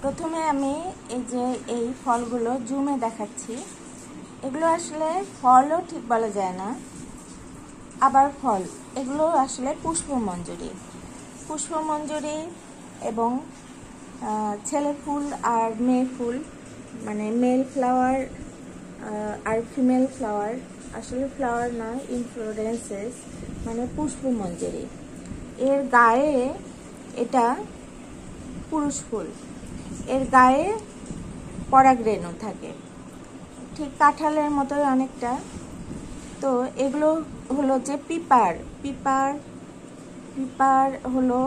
প্রথমে আমি এই যে এই ফলগুলো জুমে দেখাচ্ছি। এগুলো আসলে ফলও ঠিক বলা যায় না, আবার ফল। এগুলো আসলে পুষ্পমঞ্জরি এবং ছেলে ফুল আর মেয়ে ফুল, মানে মেল ফ্লাওয়ার আর ফিমেল ফ্লাওয়ার। আসলে ফ্লাওয়ার নয়, ইনফ্লোরেন্সেস, মানে পুষ্পমঞ্জরি। এর গায়ে এটা পুরুষ ফুল, এর গায়ে পরাগরেণু থাকে, ঠিক কাঁঠালের মতোই অনেকটা। তো এগুলো হলো যে পিপার হলো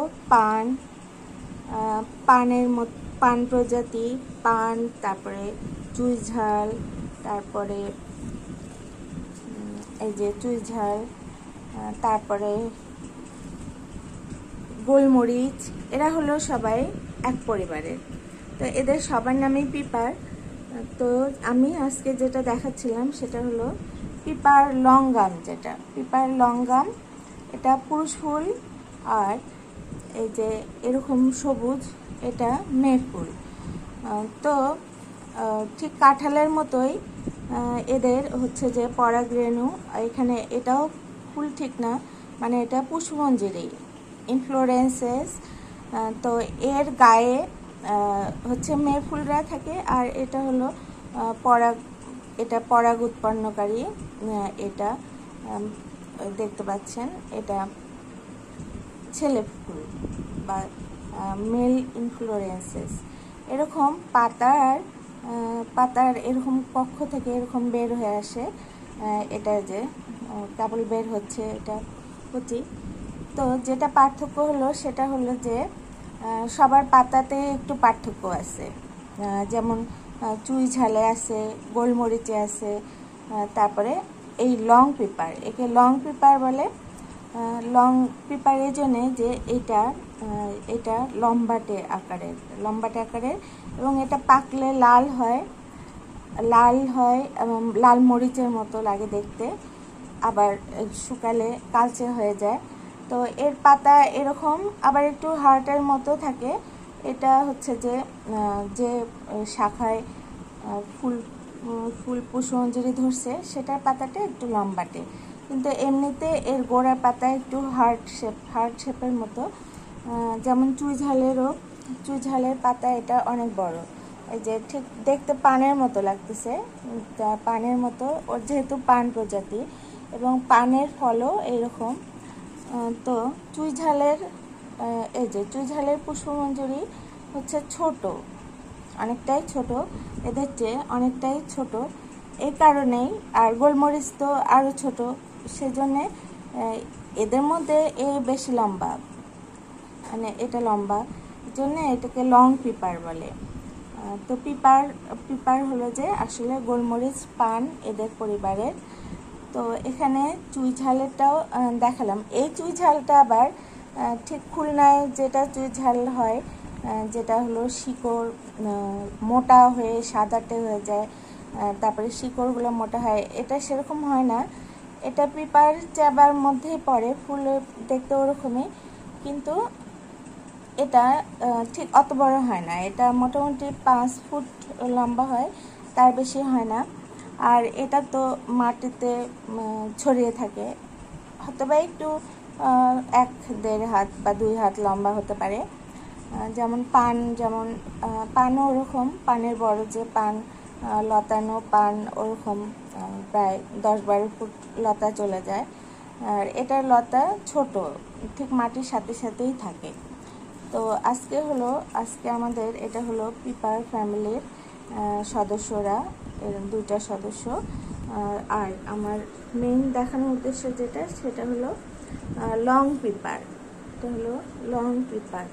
পান প্রজাতি, পান, তারপরে চুইঝাল, তারপরে এই যে চুইঝাল, তারপরে গোলমরিচ। এরা হলো সবাই এক পরিবারের। তো এদের সবার নামেই পিপার। তো আমি আজকে যেটা দেখাচ্ছিলাম সেটা হলো পিপার লঙ্গাম। পিপার লঙ্গাম, এটা পুরুষ ফুল। আর এই যে এরকম সবুজ, এটা মেয়ে ফুল। তো ঠিক কাঁঠালের মতোই এদের হচ্ছে যে পরাগরেণু। এখানে এটাও ফুল ঠিক না, মানে এটা পুষ্পমঞ্জরি, ইনফ্লোরেন্সেস। তো এর গায়ে হচ্ছে মেয়ে ফুলরা থাকে, আর এটা হলো এটা পরাগ উৎপন্নকারী। এটা দেখতে পাচ্ছেন, এটা ছেলে ফুল বা মেল ইনফ্লোরেন্সেস। এরকম পাতার এরকম কক্ষ থেকে এরকম বের হয়ে আসে। এটা যে কেবল বের হচ্ছে, এটা কুচি। তো যেটা পার্থক্য হলো সেটা হলো যে সবার পাতাতে একটু পার্থক্য আছে। যেমন চুইঝালে আছে, গোলমরিচে আছে, তারপরে এই লং পেপার, একে লং পেপার বলে। লং পেপার এই জন্যে যে এটা লম্বাটে আকারের এবং এটা পাকলে লাল হয় এবং লাল মরিচের মতো লাগে দেখতে, আবার শুকালে কালচে হয়ে যায়। তো এর পাতা এরকম, আবার একটু হার্টের মতো থাকে। এটা হচ্ছে যে শাখায় ফুল পুষ্পমঞ্জরি ধরছে সেটার পাতাটা একটু লম্বাটে, কিন্তু এমনিতে এর গোড়ার পাতা একটু হার্ট শেপের মতো। যেমন চুইঝালের পাতা এটা অনেক বড়, এই যে ঠিক দেখতে পানের মতো লাগতেছে, পানের মতো। ওর যেহেতু পান প্রজাতি এবং পানের ফলও এইরকম। তো চুইঝালের পুষ্পমঞ্জরি হচ্ছে ছোট, অনেকটাই ছোট, এদের চেয়ে অনেকটাই ছোট। এই কারণেই, আর গোলমরিচ তো আরও ছোট, সেজন্যে এদের মধ্যে বেশি লম্বা, মানে এটা লম্বা, জন্য এটাকে লং পিপার বলে। তো পিপার হলো যে আসলে গোলমরিচ, পান এদের পরিবারের। তো এখানে চুইঝালেরটাও দেখালাম। এই চুইঝালটা আবার ঠিক খুলনায় যেটা চুইঝাল হয়, যেটা হলো শিকড় মোটা হয়ে সাদাটে হয়ে যায়, তারপরে শিকড়গুলো মোটা হয়, এটা সেরকম হয় না। এটা পিপার চাবার মধ্যেই পড়ে, ফুল দেখতে ওরকমই, কিন্তু এটা ঠিক অত বড় হয় না। এটা মোটামুটি 5 ফুট লম্বা হয়, তার বেশি হয় না। আর এটা তো মাটিতে ছড়িয়ে থাকে, হয়তো বা একটু 1-1.5 হাত বা 2 হাত লম্বা হতে পারে। যেমন পানও ওরকম, পানের বড় যে পান, লতানো পান ওরকম প্রায় 10-12 ফুট লতা চলে যায়। আর এটার লতা ছোট, ঠিক মাটির সাথেই থাকে। তো আজকে আমাদের এটা হলো পিপার ফ্যামিলির সদস্যরা, এর 2টা সদস্য। আর আমার মেইন দেখানোর উদ্দেশ্য সেটা হলো লং পিপার। এটা হলো লং পিপার।